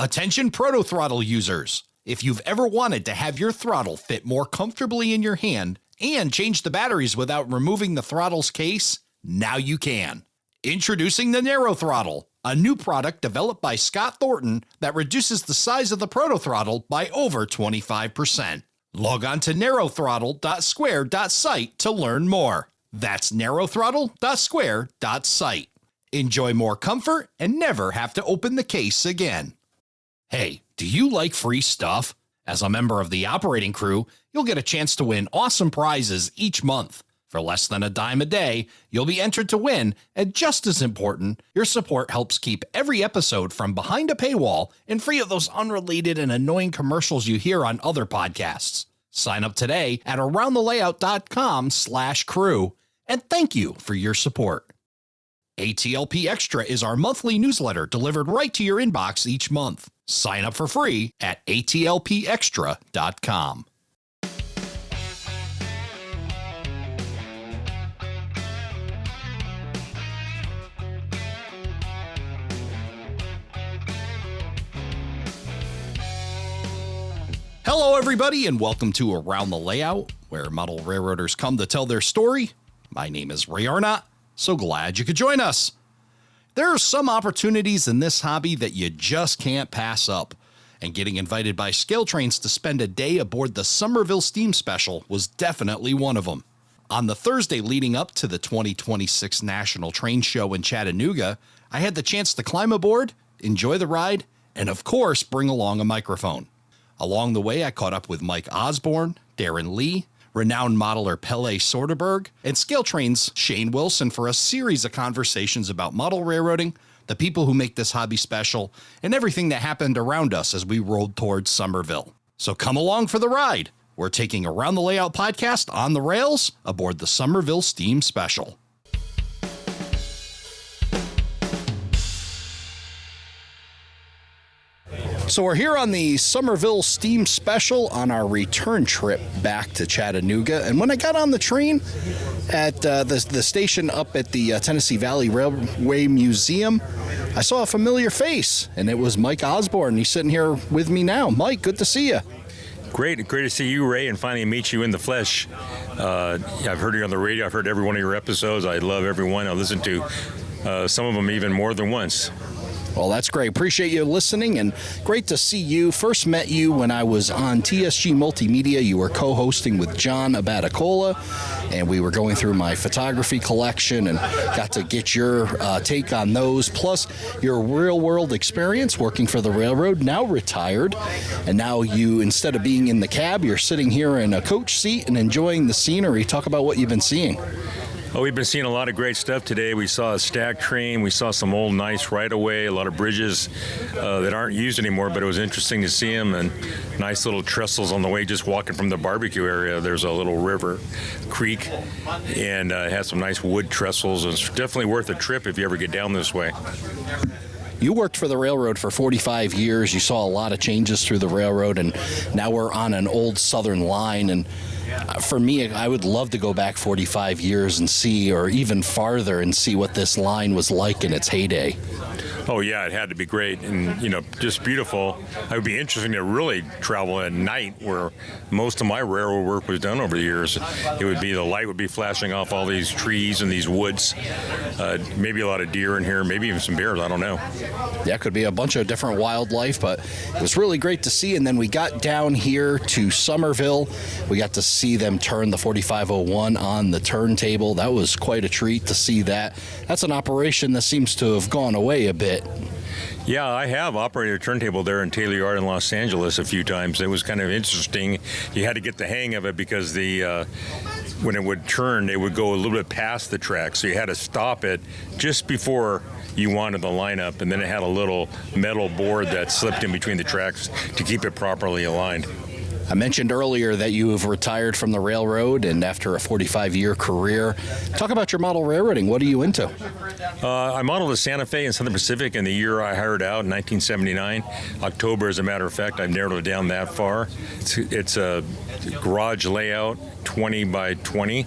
Attention proto-throttle users. If you've ever wanted to have your throttle fit more comfortably in your hand and change the batteries without removing the throttle's case, now you can. Introducing the Narrow Throttle, a new product developed by Scott Thornton that reduces the size of the proto-throttle by over 25%. Log on to narrowthrottle.square.site to learn more. That's narrowthrottle.square.site. Enjoy more comfort and never have to open the case again. Hey, do you like free stuff? As a member of the operating crew, you'll get a chance to win awesome prizes each month. For less than a dime a day, you'll be entered to win, and just as important, your support helps keep every episode from behind a paywall and free of those unrelated and annoying commercials you hear on other podcasts. Sign up today at aroundthelayout.com/crew, and thank you for your support. ATLP Extra is our monthly newsletter delivered right to your inbox each month. Sign up for free at atlpextra.com. Hello, everybody, and welcome to Around the Layout, where model railroaders come to tell their story. My name is Ray Arnott, so glad you could join us. There are some opportunities in this hobby that you just can't pass up, and getting invited by ScaleTrains to spend a day aboard the Summerville Steam Special was definitely one of them. On the Thursday leading up to the 2026 National Train Show in Chattanooga, I had the chance to climb aboard, enjoy the ride, and of course bring along a microphone. Along the way, I caught up with Mike Osborne, Darren Lee, renowned modeler Pele Soderberg, and ScaleTrains' Shane Wilson for a series of conversations about model railroading, the people who make this hobby special, and everything that happened around us as we rolled towards Summerville. So come along for the ride. We're taking Around the Layout podcast on the rails aboard the Summerville Steam Special. So we're here on the Summerville Steam Special on our return trip back to Chattanooga. And when I got on the train at the station up at the Tennessee Valley Railway Museum, I saw a familiar face, and it was Mike Osborne. He's sitting here with me now. Mike, good to see you. Great to see you, Ray, and finally meet you in the flesh. I've heard you on the radio. I've heard every one of your episodes. I love every one. I listen to some of them even more than once. Well, that's great. Appreciate you listening, and great to see you. First met you when I was on TSG Multimedia. You were co-hosting with John Abaticola, and we were going through my photography collection and got to get your take on those, plus your real-world experience working for the railroad, now retired. And now you, instead of being in the cab, you're sitting here in a coach seat and enjoying the scenery. Talk about what you've been seeing. Oh, we've been seeing a lot of great stuff today. We saw a stack train. We saw some old nice right-of-way, a lot of bridges that aren't used anymore, but it was interesting to see them, and nice little trestles on the way just walking from the barbecue area. There's a little river, creek, and it has some nice wood trestles. It's definitely worth a trip if you ever get down this way. You worked for the railroad for 45 years. You saw a lot of changes through the railroad, and now we're on an old southern line. And for me, I would love to go back 45 years and see, or even farther, and see what this line was like in its heyday. Oh, yeah, it had to be great and, just beautiful. It would be interesting to really travel at night where most of my railroad work was done over the years. It would be, the light would be flashing off all these trees and these woods. Maybe a lot of deer in here, maybe even some bears, I don't know. Yeah, could be a bunch of different wildlife, but it was really great to see. And then we got down here to Summerville. We got to see them turn the 4501 on the turntable. That was quite a treat to see that. That's an operation that seems to have gone away a bit. Yeah, I have operated a turntable there in Taylor Yard in Los Angeles a few times. It was kind of interesting. You had to get the hang of it because when it would turn, it would go a little bit past the track. So you had to stop it just before you wanted the lineup, and then it had a little metal board that slipped in between the tracks to keep it properly aligned. I mentioned earlier that you have retired from the railroad, and after a 45-year career, talk about your model railroading. What are you into? I modeled a Santa Fe in Southern Pacific in the year I hired out in 1979. October, as a matter of fact. I've narrowed it down that far. It's a garage layout, 20 by 20.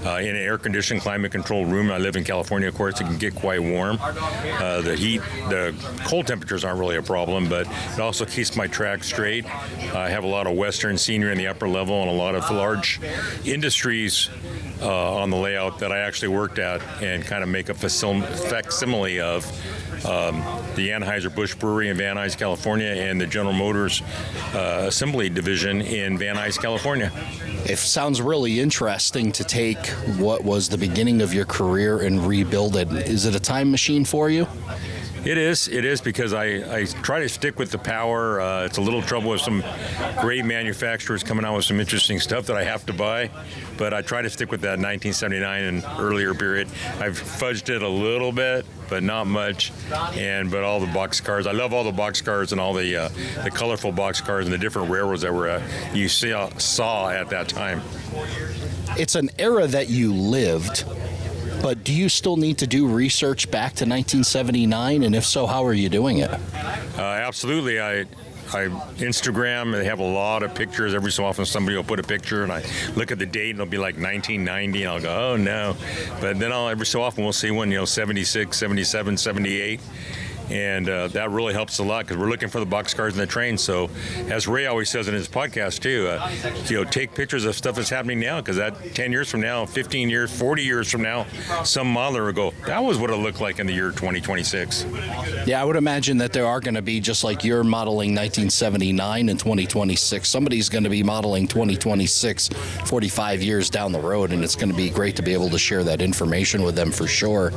in an air-conditioned, climate-controlled room. I live in California, of course. It can get quite warm. The cold temperatures aren't really a problem, but it also keeps my track straight. I have a lot of Western scenery in the upper level and a lot of large industries on the layout that I actually worked at and kind of make a facsimile of the Anheuser-Busch Brewery in Van Nuys, California, and the General Motors Assembly Division in Van Nuys, California. It sounds really interesting to take what was the beginning of your career and rebuild it. Is it a time machine for you? It is because I try to stick with the power. It's a little trouble with some great manufacturers coming out with some interesting stuff that I have to buy, but I try to stick with that 1979 and earlier period. I've fudged it a little bit, but not much. But all the boxcars, I love all the boxcars and all the colorful boxcars and the different railroads that you saw at that time. It's an era that you lived. But do you still need to do research back to 1979? And if so, how are you doing it? Absolutely. I Instagram, they have a lot of pictures. Every so often somebody will put a picture and I look at the date and it'll be like 1990 and I'll go, oh no. But then every so often we'll see one, 76, 77, 78. And that really helps a lot because we're looking for the boxcars and the trains. So, as Ray always says in his podcast too, take pictures of stuff that's happening now because that 10 years from now, 15 years, 40 years from now, some modeler will go, that was what it looked like in the year 2026. Yeah, I would imagine that there are going to be, just like you're modeling 1979 and 2026, somebody's going to be modeling 2026 45 years down the road, and it's going to be great to be able to share that information with them for sure.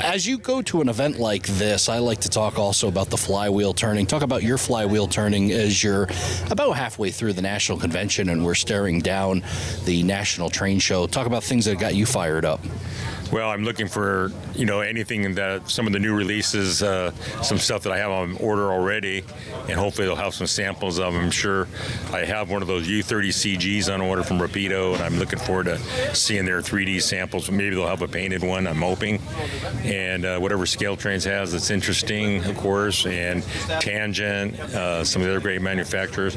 As you go to an event like this, I like to talk also about the flywheel turning. Talk about your flywheel turning as you're about halfway through the national convention and we're staring down the national train show. Talk about things that got you fired up. Well, I'm looking for, anything that some of the new releases, some stuff that I have on order already, and hopefully they'll have some samples of them. I'm sure I have one of those U30 CGs on order from Rapido, and I'm looking forward to seeing their 3D samples. Maybe they'll have a painted one, I'm hoping. And whatever ScaleTrains has that's interesting, of course, and Tangent, some of the other great manufacturers.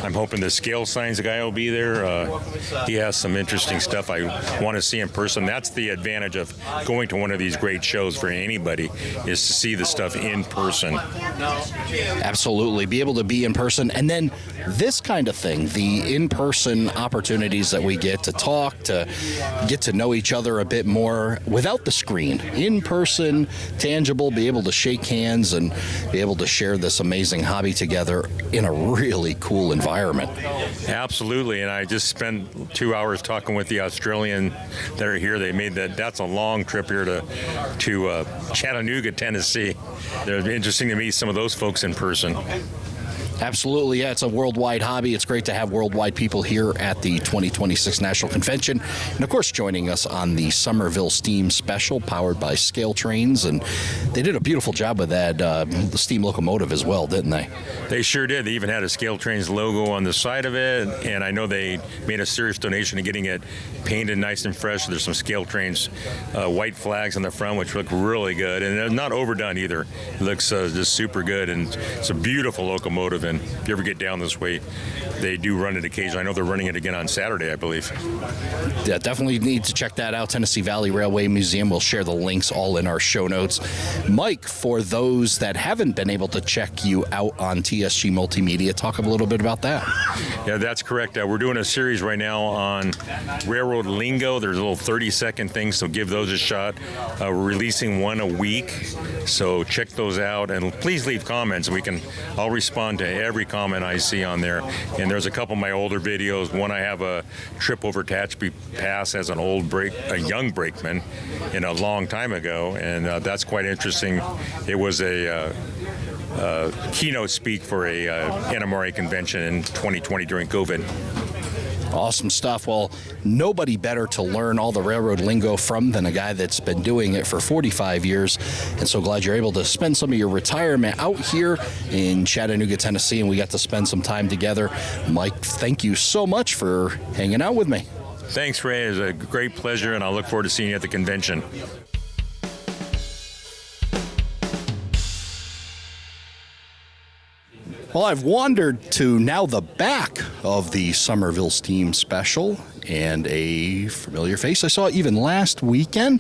I'm hoping the Scale Signs guy will be there. He has some interesting stuff I want to see in person. That's the advantage of going to one of these great shows for anybody, is to see the stuff in person. Absolutely. Be able to be in person. And then this kind of thing, the in-person opportunities that we get to talk, to get to know each other a bit more without the screen. In person, tangible, be able to shake hands and be able to share this amazing hobby together in a really cool environment. Absolutely. And I just spent 2 hours talking with the Australian that are here. They made that's a long trip here to Chattanooga, Tennessee. It's interesting to meet some of those folks in person. Absolutely, yeah. It's a worldwide hobby. It's great to have worldwide people here at the 2026 National Convention. And, of course, joining us on the Summerville Steam Special, powered by ScaleTrains. And they did a beautiful job with that the steam locomotive as well, didn't they? They sure did. They even had a ScaleTrains logo on the side of it. And I know they made a serious donation to getting it painted nice and fresh. There's some ScaleTrains white flags on the front, which look really good. And they're not overdone either. It looks just super good. And it's a beautiful locomotive. And if you ever get down this way, they do run it occasionally. I know they're running it again on Saturday, I believe. Yeah, definitely need to check that out. Tennessee Valley Railway Museum. We'll share the links all in our show notes. Mike, for those that haven't been able to check you out on TSG Multimedia, talk a little bit about that. Yeah, that's correct. We're doing a series right now on railroad lingo. There's little 30-second things, so give those a shot. We're releasing one a week, so check those out. And please leave comments. I'll respond to every comment I see on there. And there's a couple of my older videos. One, I have a trip over Tehachapi Pass as a young brakeman in a long time ago, and that's quite interesting. It was a keynote speak for a NMRA convention in 2020 during COVID. Awesome stuff. Well, nobody better to learn all the railroad lingo from than a guy that's been doing it for 45 years. And so glad you're able to spend some of your retirement out here in Chattanooga, Tennessee, and we got to spend some time together. Mike, thank you so much for hanging out with me. Thanks, Ray. It was a great pleasure, and I look forward to seeing you at the convention. Well, I've wandered to now the back of the Summerville Steam Special, and a familiar face I saw even last weekend.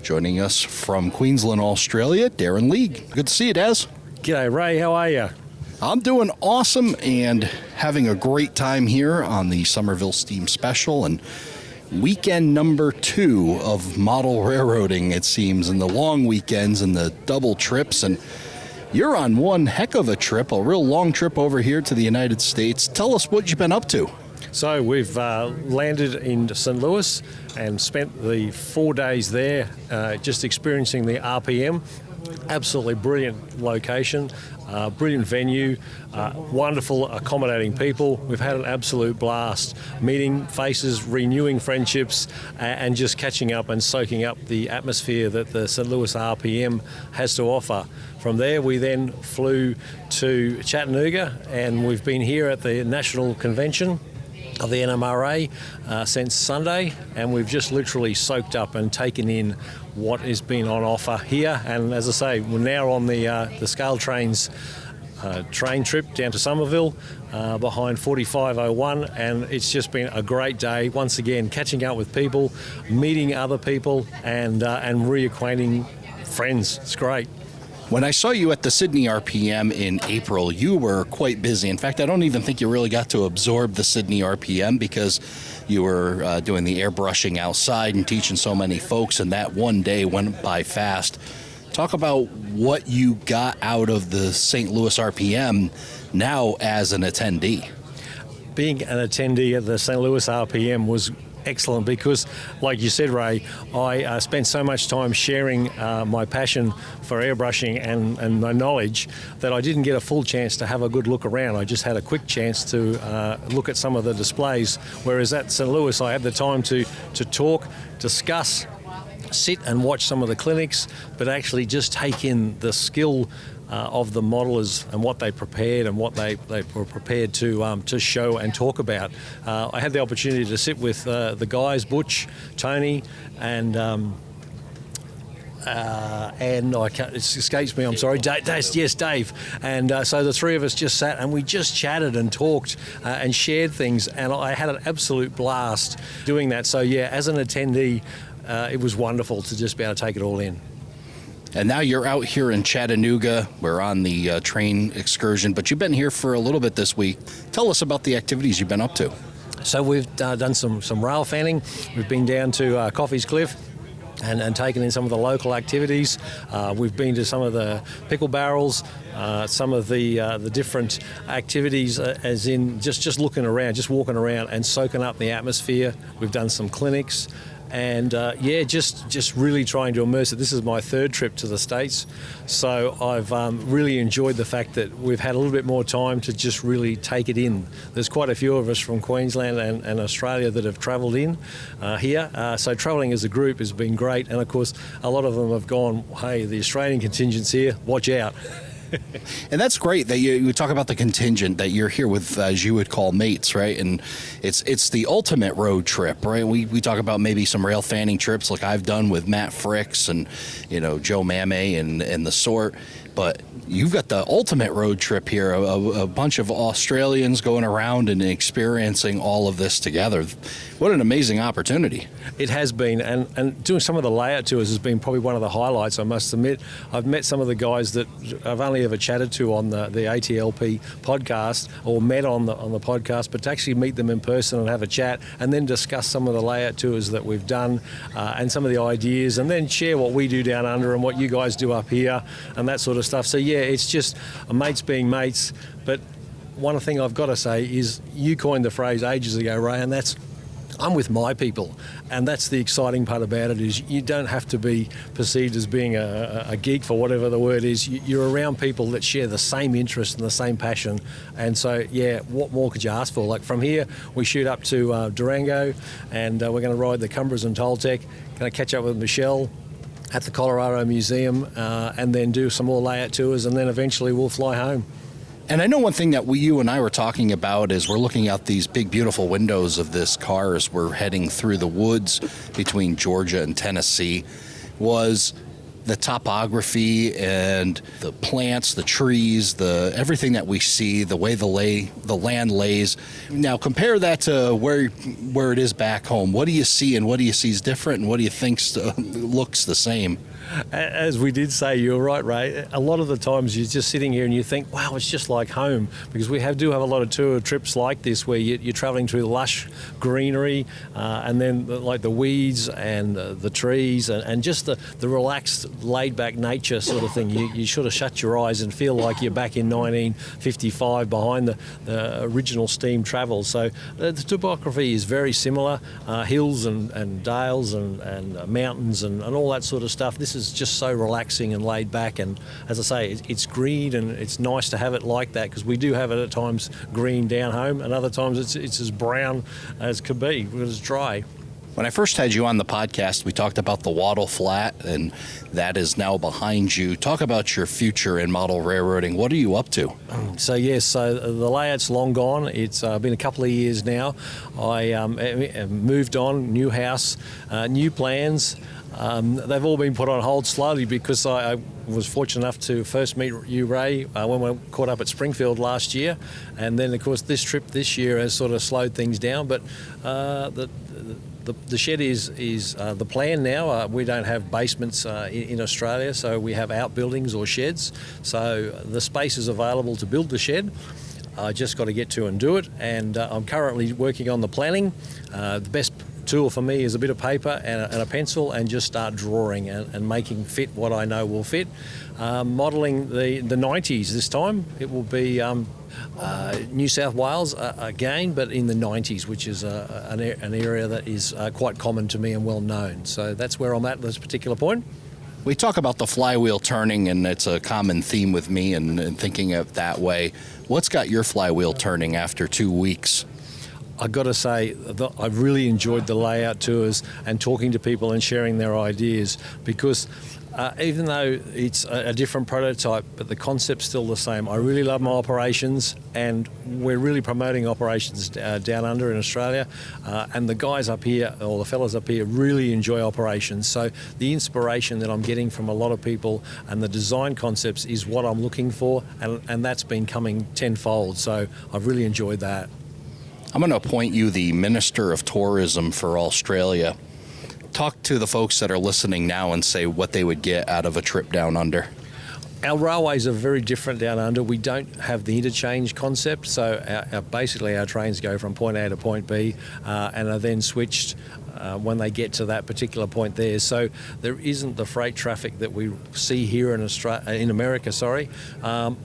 Joining us from Queensland, Australia, Darren League. Good to see you, Des. G'day, Ray. How are you? I'm doing awesome and having a great time here on the Summerville Steam Special, and weekend number 2 of model railroading, it seems, and the long weekends and the double trips. And you're on one heck of a trip, a real long trip over here to the United States. Tell us what you've been up to. So we've landed in St. Louis and spent the 4 days there just experiencing the RPM. Absolutely brilliant location, brilliant venue, wonderful accommodating people. We've had an absolute blast meeting faces, renewing friendships, and just catching up and soaking up the atmosphere that the St. Louis RPM has to offer. From there, we then flew to Chattanooga, and we've been here at the National Convention of the NMRA since Sunday, and we've just literally soaked up and taken in what has been on offer here. And as I say, we're now on the ScaleTrains train trip down to Summerville behind 4501, and it's just been a great day once again, catching up with people, meeting other people, and reacquainting friends. It's great. When I saw you at the Sydney RPM in April, you were quite busy. In fact, I don't even think you really got to absorb the Sydney RPM because you were doing the airbrushing outside and teaching so many folks, and that one day went by fast. Talk about what you got out of the St. Louis RPM now as an attendee. Being an attendee at the St. Louis RPM was excellent because, like you said, Ray, I spent so much time sharing my passion for airbrushing and my knowledge that I didn't get a full chance to have a good look around. I just had a quick chance to look at some of the displays, whereas at St. Louis I had the time to talk, discuss, sit and watch some of the clinics, but actually just take in the skill of the modelers and what they prepared and what they were prepared to show and talk about. I had the opportunity to sit with the guys, Butch, Tony, and it escapes me, I'm sorry, Dave. And so the three of us just sat and we just chatted and talked and shared things, and I had an absolute blast doing that. So yeah, as an attendee, it was wonderful to just be able to take it all in. And now you're out here in Chattanooga. We're on the train excursion, but you've been here for a little bit this week. Tell us about the activities you've been up to. So we've done some rail fanning. We've been down to Coffee's Cliff and taken in some of the local activities. We've been to some of the pickle barrels, some of the different activities, as in just looking around, just walking around and soaking up the atmosphere. We've done some clinics. And just really trying to immerse it. This is my 3rd trip to the States, so I've really enjoyed the fact that we've had a little bit more time to just really take it in. There's quite a few of us from Queensland and Australia that have travelled in here, so travelling as a group has been great. And of course, a lot of them have gone, hey, the Australian contingent's here, watch out. And that's great that you talk about the contingent, that you're here with, as you would call, mates, right? And it's the ultimate road trip, right? We talk about maybe some rail fanning trips like I've done with Matt Fricks and, Joe Mame and the sort. But you've got the ultimate road trip here, a bunch of Australians going around and experiencing all of this together. What an amazing opportunity. It has been, and doing some of the layout tours has been probably one of the highlights, I must admit. I've met some of the guys that I've only ever chatted to on the ATLP podcast, or met on the podcast, but to actually meet them in person and have a chat and then discuss some of the layout tours that we've done and some of the ideas, and then share what we do down under and what you guys do up here and that sort of stuff. So yeah, it's just mates being mates. But one thing I've got to say is you coined the phrase ages ago, Ray, and that's I'm with my people, and that's the exciting part about it, is you don't have to be perceived as being a geek, for whatever the word is. You're around people that share the same interest and the same passion, and so yeah, what more could you ask for? Like from here we shoot up to Durango, and we're going to ride the Cumbras and Toltec, going to catch up with Michelle at the Colorado Museum, and then do some more layout tours, and then eventually we'll fly home. And I know one thing that you and I were talking about is we're looking out these big, beautiful windows of this car as we're heading through the woods between Georgia and Tennessee, was the topography and the plants, the trees, the everything that we see, the way the land lays. Now compare that to where it is back home. What do you see, and what do you see is different, and what do you think looks the same? As we did say, you're right, Ray. A lot of the times you're just sitting here and you think, wow, it's just like home, because we do have a lot of tour trips like this where you're travelling through lush greenery and then like the weeds and the trees and just the relaxed, laid-back nature sort of thing. You sort of shut your eyes and feel like you're back in 1955 behind the original steam travel. So the topography is very similar, hills and dales and mountains and all that sort of stuff. This is just so relaxing and laid back, and as I say, it's green, and it's nice to have it like that, because we do have it at times green down home, and other times it's as brown as could be because it's dry. When I first had you on the podcast, we talked about the Wattle Flat, and that is now behind you. Talk about your future in model railroading. What are you up to? So the layout's long gone. It's been a couple of years now. I moved on, new house, new plans. They've all been put on hold slowly because I was fortunate enough to first meet you, Ray, when we caught up at Springfield last year. And then, of course, this trip this year has sort of slowed things down. But the shed is the plan now. We don't have basements in Australia, so we have outbuildings or sheds. So the space is available to build the shed. I just got to get to and do it. And I'm currently working on the planning. The best tool for me is a bit of paper and a pencil, and just start drawing and making fit what I know will fit. Modelling the 90s this time. It will be New South Wales again, but in the 90s, which is an area that is quite common to me and well known. So that's where I'm at this particular point. We talk about the flywheel turning, and it's a common theme with me and thinking of it that way. What's got your flywheel turning after 2 weeks? I've got to say, I've really enjoyed the layout tours and talking to people and sharing their ideas, because even though it's a different prototype, but the concept's still the same. I really love my operations, and we're really promoting operations down under in Australia. And the guys up here, or the fellas up here, really enjoy operations. So the inspiration that I'm getting from a lot of people and the design concepts is what I'm looking for, and that's been coming tenfold. So I've really enjoyed that. I'm going to appoint you the Minister of Tourism for Australia. Talk to the folks that are listening now and say what they would get out of a trip down under. Our railways are very different down under. We don't have the interchange concept, so basically our trains go from point A to point B and are then switched when they get to that particular point there. So there isn't the freight traffic that we see here in America,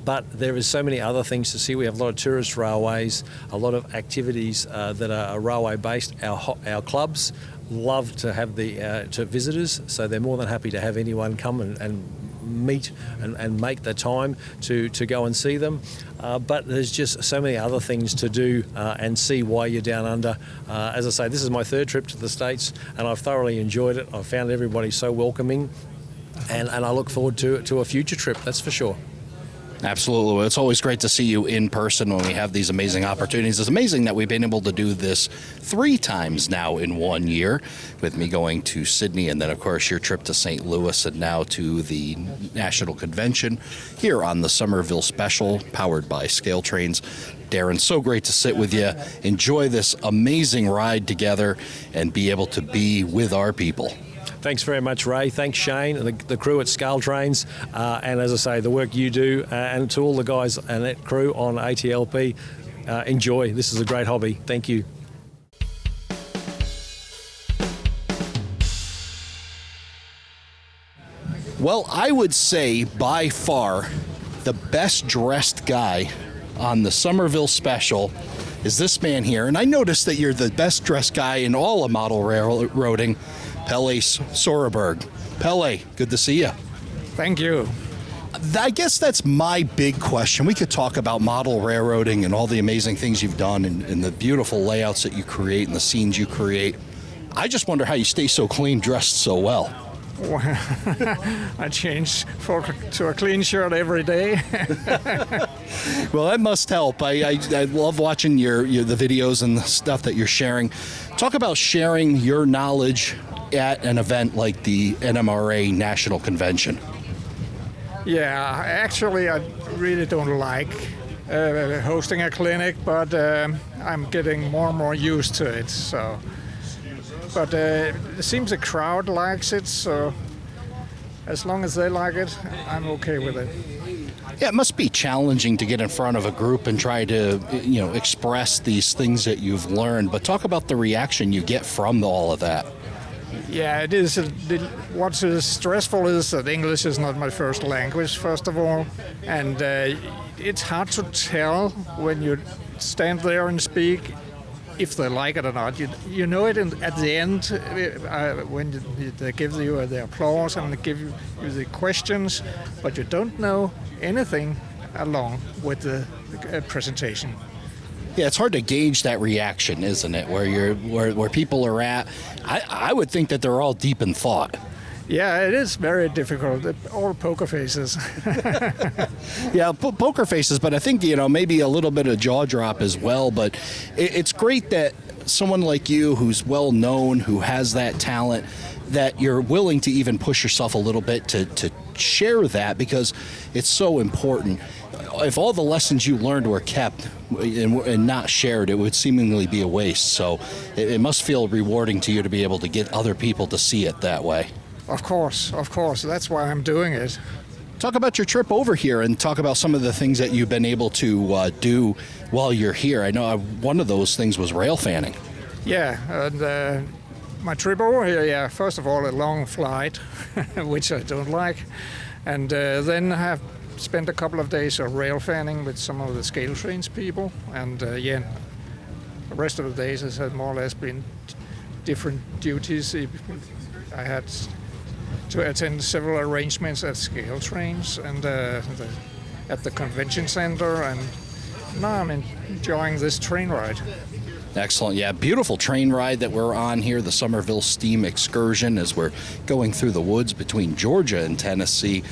but there is so many other things to see. We have a lot of tourist railways, a lot of activities that are railway based. Our clubs love to have to visitors, so they're more than happy to have anyone come and meet and make the time to go and see them. But there's just so many other things to do and see while you're down under. As I say, this is my third trip to the States, and I've thoroughly enjoyed it. I've found everybody so welcoming, and I look forward to a future trip, that's for sure. Absolutely. Well, it's always great to see you in person when we have these amazing opportunities. It's amazing that we've been able to do this 3 times now in 1 year, with me going to Sydney and then, of course, your trip to St. Louis and now to the National Convention here on the Summerville Special, powered by ScaleTrains. Darren, so great to sit with you, enjoy this amazing ride together, and be able to be with our people. Thanks very much, Ray. Thanks, Shane, and the crew at ScaleTrains. And as I say, the work you do, and to all the guys and that crew on ATLP, enjoy. This is a great hobby. Thank you. Well, I would say by far the best dressed guy on the Summerville Special is this man here. And I noticed that you're the best dressed guy in all of model railroading, Pelle Soreberg. Pelle, good to see you. Thank you. I guess that's my big question. We could talk about model railroading and all the amazing things you've done and the beautiful layouts that you create and the scenes you create. I just wonder how you stay so clean, dressed so well. I change to a clean shirt every day. Well, that must help. I love watching the videos and the stuff that you're sharing. Talk about sharing your knowledge at an event like the NMRA National Convention? Yeah, actually, I really don't like hosting a clinic, but I'm getting more and more used to it. So, but it seems the crowd likes it, so as long as they like it, I'm okay with it. Yeah, it must be challenging to get in front of a group and try to, express these things that you've learned. But talk about the reaction you get from all of that. Yeah, it is. What is stressful is that English is not my first language, first of all, and it's hard to tell when you stand there and speak if they like it or not. You know it at the end when they give you the applause and they give you the questions, but you don't know anything along with the presentation. Yeah, it's hard to gauge that reaction, isn't it? Where people are at. I would think that they're all deep in thought. Yeah, it is very difficult. All poker faces. Yeah, poker faces, but I think, maybe a little bit of jaw drop as well. But it's great that someone like you, who's well known, who has that talent, that you're willing to even push yourself a little bit to share that, because it's so important. If all the lessons you learned were kept and not shared, it would seemingly be a waste. So it must feel rewarding to you to be able to get other people to see it that way. Of course. That's why I'm doing it. Talk about your trip over here and talk about some of the things that you've been able to do while you're here. I know one of those things was rail fanning. Yeah, and my trip over here, first of all, a long flight, which I don't like. And then I have spent a couple of days of rail fanning with some of the ScaleTrains people. And the rest of the days has more or less been different duties. I had to attend several arrangements at ScaleTrains and at the convention center, and now I'm enjoying this train ride. Excellent. Yeah, beautiful train ride that we're on here, the Summerville Steam Excursion, as we're going through the woods between Georgia and Tennessee.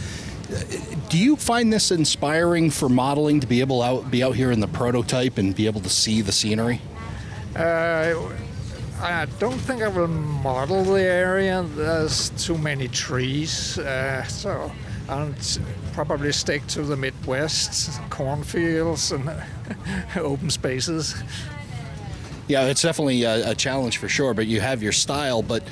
Do you find this inspiring for modeling, to be out here in the prototype and be able to see the scenery? I don't think I will model the area. There's too many trees, so I'll probably stick to the Midwest, cornfields and open spaces. Yeah, it's definitely a challenge for sure, but you have your style. But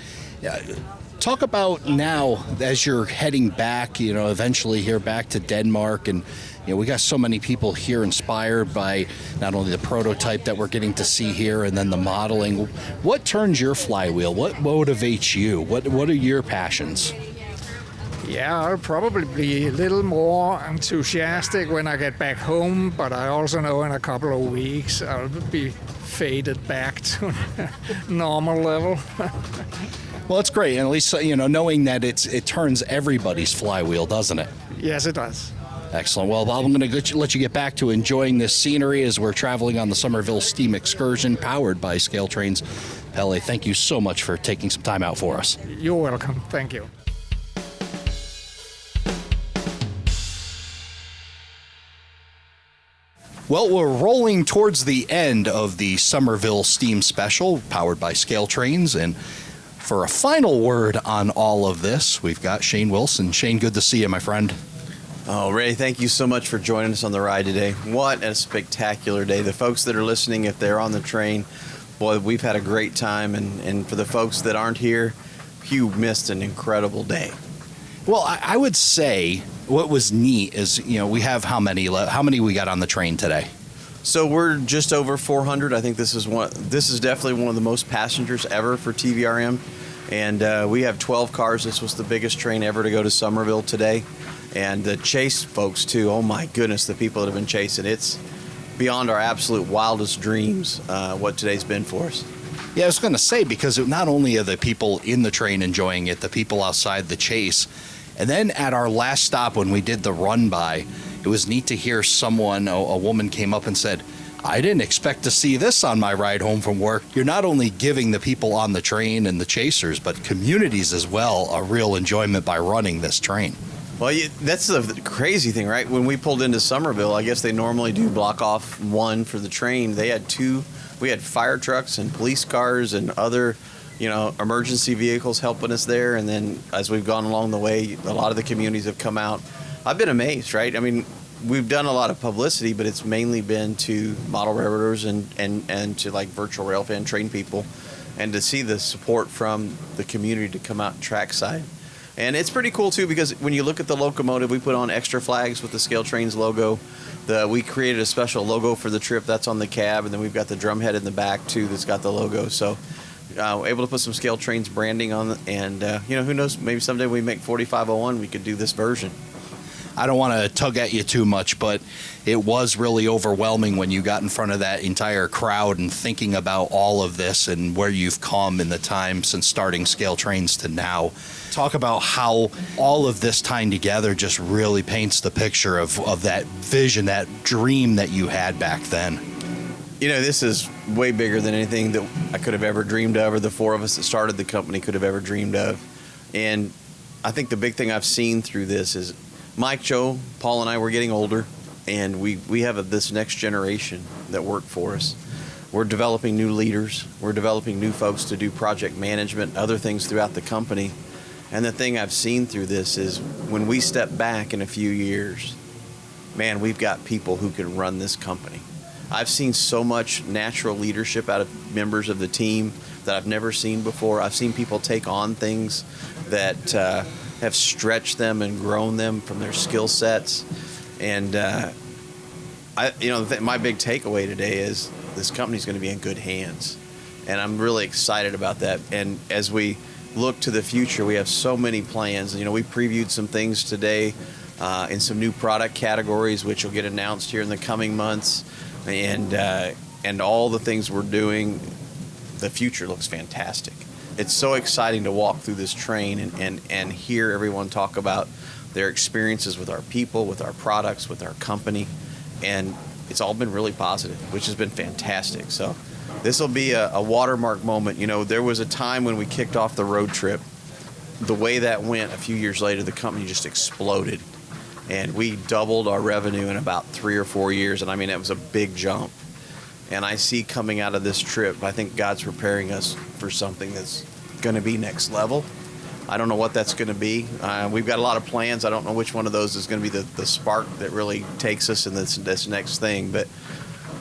talk about now, as you're heading back, eventually here back to Denmark, and we got so many people here inspired by not only the prototype that we're getting to see here and then the modeling. What turns your flywheel? What motivates you? What are your passions? Yeah, I'll probably be a little more enthusiastic when I get back home, but I also know in a couple of weeks I'll be faded back to normal level. Well, it's great, and at least knowing that it turns everybody's flywheel, doesn't it? Yes, it does. Excellent. Well, I'm going to let you get back to enjoying this scenery as we're traveling on the Summerville Steam Excursion, powered by ScaleTrains. Pelle, thank you so much for taking some time out for us. You're welcome. Thank you. Well, we're rolling towards the end of the Summerville Steam Special, powered by ScaleTrains, and for a final word on all of this, we've got Shane Wilson. Shane, good to see you, my friend. Oh, Ray, thank you so much for joining us on the ride today. What a spectacular day. The folks that are listening, if they're on the train, boy, we've had a great time. And for the folks that aren't here, you missed an incredible day. Well, I would say what was neat is, we have how many we got on the train today? So we're just over 400. I think this is definitely one of the most passengers ever for TVRM. And we have 12 cars. This was the biggest train ever to go to Summerville today. And the chase folks, too. Oh, my goodness, the people that have been chasing. It's beyond our absolute wildest dreams what today's been for us. Yeah, I was going to say, because not only are the people in the train enjoying it, the people outside the chase. And then at our last stop when we did the run by, it was neat to hear someone, a woman came up and said, I didn't expect to see this on my ride home from work. You're not only giving the people on the train and the chasers, but communities as well, a real enjoyment by running this train. Well, that's the crazy thing, right? When we pulled into Summerville, I guess they normally do block off one for the train. They had two. We had fire trucks and police cars and other emergency vehicles helping us there. And then as we've gone along the way, a lot of the communities have come out. I've been amazed, right? I mean, we've done a lot of publicity, but it's mainly been to model railroaders and to like virtual railfan train people, and to see the support from the community to come out and trackside. And it's pretty cool too, because when you look at the locomotive, we put on extra flags with the ScaleTrains logo. We created a special logo for the trip that's on the cab, and then we've got the drumhead in the back too that's got the logo. So able to put some ScaleTrains branding on, and who knows, maybe someday we make 4501, we could do this version. I don't want to tug at you too much, but it was really overwhelming when you got in front of that entire crowd and thinking about all of this and where you've come in the time since starting ScaleTrains to now. Talk about how all of this tying together just really paints the picture of that vision, that dream that you had back then. This is way bigger than anything that I could have ever dreamed of, or the four of us that started the company could have ever dreamed of. And I think the big thing I've seen through this is Mike, Joe, Paul, and I were getting older, and we have this next generation that work for us. We're developing new leaders. We're developing new folks to do project management, other things throughout the company. And the thing I've seen through this is when we step back in a few years, man, we've got people who can run this company. I've seen so much natural leadership out of members of the team that I've never seen before. I've seen people take on things that have stretched them and grown them from their skill sets. And my big takeaway today is this company's going to be in good hands, and I'm really excited about that. And as we look to the future, we have so many plans. We previewed some things today in some new product categories, which will get announced here in the coming months, and all the things we're doing. The future looks fantastic. It's so exciting to walk through this train and hear everyone talk about their experiences with our people, with our products, with our company. And it's all been really positive, which has been fantastic. So this will be a watermark moment. There was a time when we kicked off the road trip. The way that went a few years later, the company just exploded. And we doubled our revenue in about 3 or 4 years. And I mean, it was a big jump. And I see coming out of this trip, I think God's preparing us for something that's going to be next level. I don't know what that's going to be. We've got a lot of plans. I don't know which one of those is going to be the spark that really takes us in this next thing. But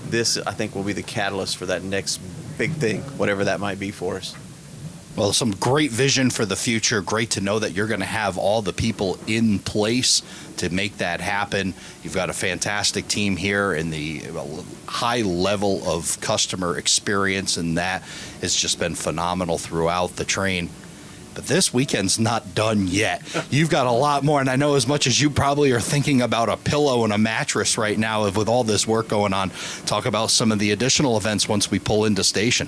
this, I think, will be the catalyst for that next big thing, whatever that might be for us. Well, some great vision for the future. Great to know that you're going to have all the people in place to make that happen. You've got a fantastic team here, and the high level of customer experience, and that has just been phenomenal throughout the train. But this weekend's not done yet. You've got a lot more, and I know as much as you probably are thinking about a pillow and a mattress right now with all this work going on. Talk about some of the additional events once we pull into station.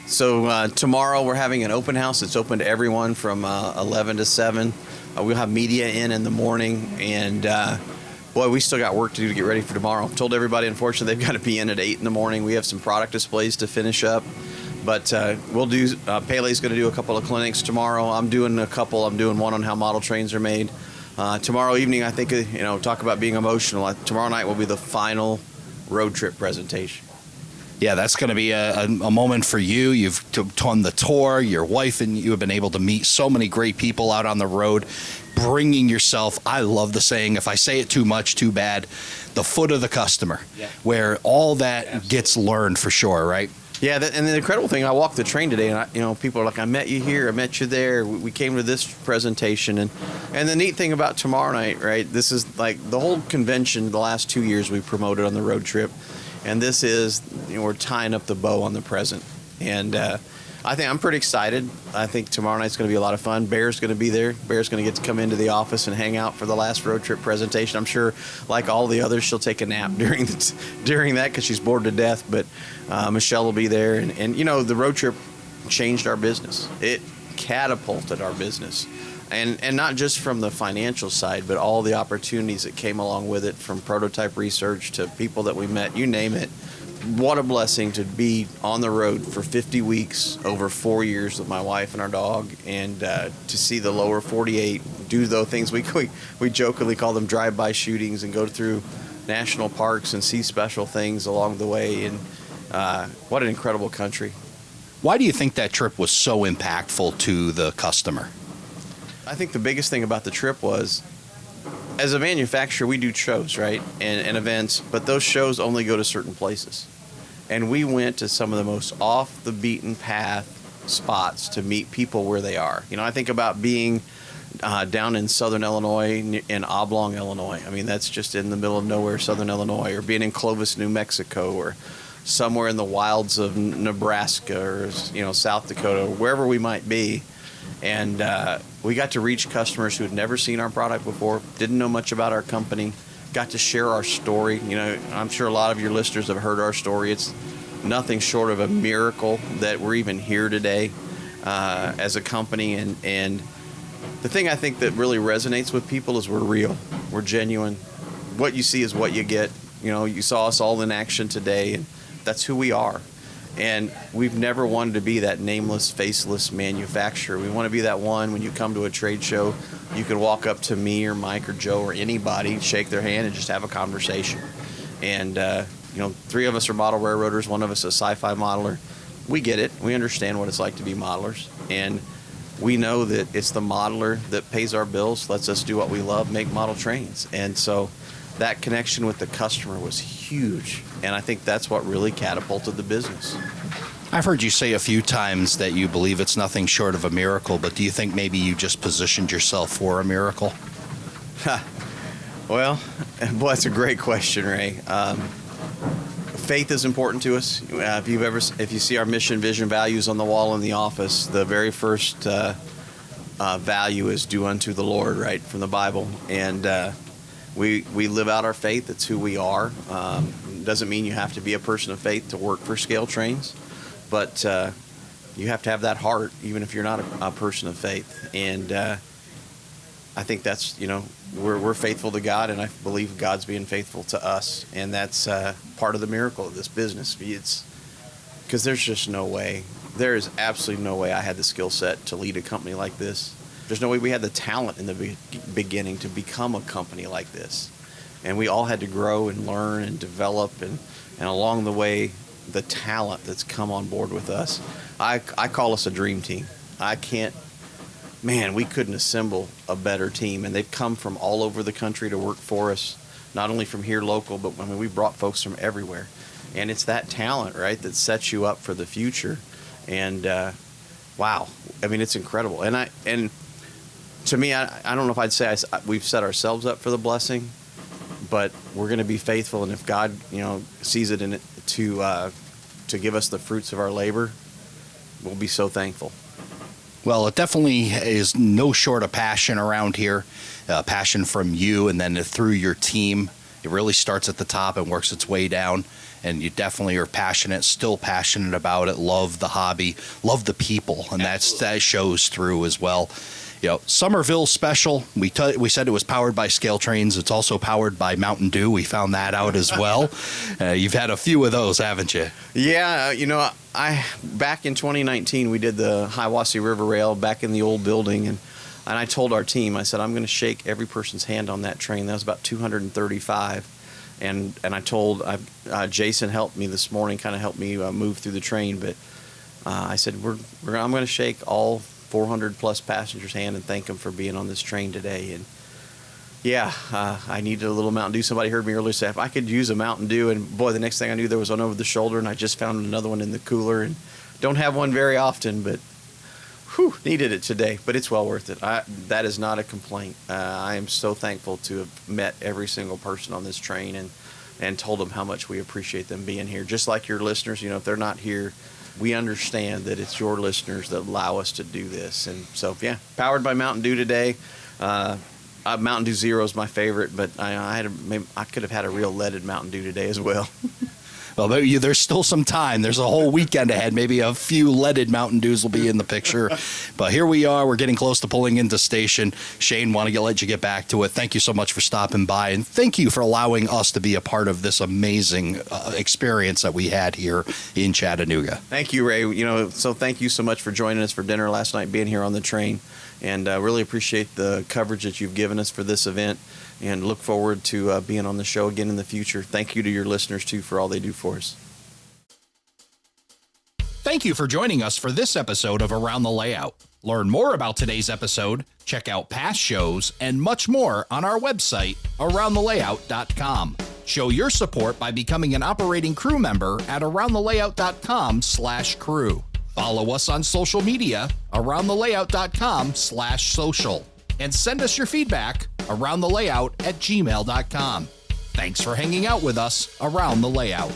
So tomorrow we're having an open house. It's open to everyone from 11 to 7. We'll have media in the morning, and boy, we still got work to do to get ready for tomorrow. Told everybody, unfortunately, they've got to be in at 8 in the morning. We have some product displays to finish up, but we'll do. Pele's going to do a couple of clinics tomorrow. I'm doing a couple. I'm doing one on how model trains are made. Tomorrow evening, I think, talk about being emotional. Tomorrow night will be the final road trip presentation. Yeah, that's going to be a moment for you. You've done the tour. Your wife and you have been able to meet so many great people out on the road, bringing yourself, I love the saying, if I say it too much, too bad, the foot of the customer, where all that gets learned for sure, right? Yeah, and the incredible thing, I walked the train today, and people are like, I met you here, I met you there. We came to this presentation, and the neat thing about tomorrow night, right? This is like the whole convention. The last 2 years we promoted on the road trip. And this is, we're tying up the bow on the present. And I think I'm pretty excited. I think tomorrow night's going to be a lot of fun. Bear's going to be there. Bear's going to get to come into the office and hang out for the last road trip presentation. I'm sure, like all the others, she'll take a nap during that because she's bored to death. But Michelle will be there. And the road trip changed our business. It catapulted our business. And not just from the financial side, but all the opportunities that came along with it, from prototype research to people that we met, you name it. What a blessing to be on the road for 50 weeks over 4 years with my wife and our dog, and to see the lower 48, do those things. We jokingly call them drive-by shootings, and go through national parks and see special things along the way. And what an incredible country. Why do you think that trip was so impactful to the customer? I think the biggest thing about the trip was, as a manufacturer, we do shows, right, and events, but those shows only go to certain places. And we went to some of the most off the beaten path spots to meet people where they are. I think about being down in southern Illinois, in Oblong, Illinois. I mean, that's just in the middle of nowhere, southern Illinois, or being in Clovis, New Mexico, or somewhere in the wilds of Nebraska, or South Dakota, wherever we might be. And we got to reach customers who had never seen our product before, didn't know much about our company, got to share our story. I'm sure a lot of your listeners have heard our story. It's nothing short of a miracle that we're even here today as a company. And the thing I think that really resonates with people is we're real, we're genuine. What you see is what you get. You saw us all in action today, and that's who we are. And we've never wanted to be that nameless, faceless manufacturer. We want to be that one when you come to a trade show, you can walk up to me or Mike or Joe or anybody, shake their hand, and just have a conversation. And, 3 of us are model railroaders, 1 of us is a sci-fi modeler. We get it. We understand what it's like to be modelers. And we know that it's the modeler that pays our bills, lets us do what we love, make model trains. And so that connection with the customer was huge, and I think that's what really catapulted the business. I've heard you say a few times that you believe it's nothing short of a miracle, but do you think maybe you just positioned yourself for a miracle? Well, boy, that's a great question, Ray. Faith is important to us. If you see our mission, vision, values on the wall in the office, the very first value is do unto the Lord, right, from the Bible. And we live out our faith. It's who we are. Doesn't mean you have to be a person of faith to work for ScaleTrains, but you have to have that heart, even if you're not a person of faith. And I think that's, we're faithful to God, and I believe God's being faithful to us, and that's part of the miracle of this business. It's because there's just no way. There is absolutely no way I had the skill set to lead a company like this. There's no way we had the talent in the beginning to become a company like this. And we all had to grow and learn and develop, and along the way, the talent that's come on board with us. I call us a dream team. We couldn't assemble a better team, and they've come from all over the country to work for us, not only from here local, but we brought folks from everywhere. And it's that talent, right, that sets you up for the future. And wow, it's incredible. And to me, I don't know if I'd say we've set ourselves up for the blessing, but we're going to be faithful. And if God, sees it in it to give us the fruits of our labor, we'll be so thankful. Well, it definitely is no short of passion around here, passion from you and then through your team. It really starts at the top and works its way down. And you definitely are passionate, still passionate about it, love the hobby, love the people, and that shows through as well. Summerville Special, we said it was powered by ScaleTrains. It's also powered by Mountain Dew. We found that out as well. You've had a few of those, haven't you? Yeah, back in 2019, we did the Hiwassee River Rail back in the old building, and I told our team, I said, I'm going to shake every person's hand on that train. That was about 235. And I told Jason helped me this morning, kind of helped me move through the train. But I said, I'm going to shake all 400 plus passengers' hand and thank them for being on this train today. And yeah, I needed a little Mountain Dew. Somebody heard me earlier say if I could use a Mountain Dew, and boy, the next thing I knew there was one over the shoulder, and I just found another one in the cooler. And don't have one very often, but needed it today. But it's well worth it. That is not a complaint. I am so thankful to have met every single person on this train and told them how much we appreciate them being here. Just like your listeners, if they're not here, we understand that it's your listeners that allow us to do this. And so, yeah, powered by Mountain Dew today. Mountain Dew Zero is my favorite, but I could have had a real leaded Mountain Dew today as well. Well, there's still some time. There's a whole weekend ahead. Maybe a few leaded Mountain Dews will be in the picture. But here we are. We're getting close to pulling into station. Shane, want to let you get back to it. Thank you so much for stopping by, and thank you for allowing us to be a part of this amazing experience that we had here in Chattanooga. Thank you, Ray. So thank you so much for joining us for dinner last night, being here on the train, and really appreciate the coverage that you've given us for this event. And look forward to being on the show again in the future. Thank you to your listeners, too, for all they do for us. Thank you for joining us for this episode of Around the Layout. Learn more about today's episode, check out past shows, and much more on our website, aroundthelayout.com. Show your support by becoming an operating crew member at aroundthelayout.com/crew. Follow us on social media, aroundthelayout.com/social. And send us your feedback, aroundthelayout@gmail.com. Thanks for hanging out with us around the layout.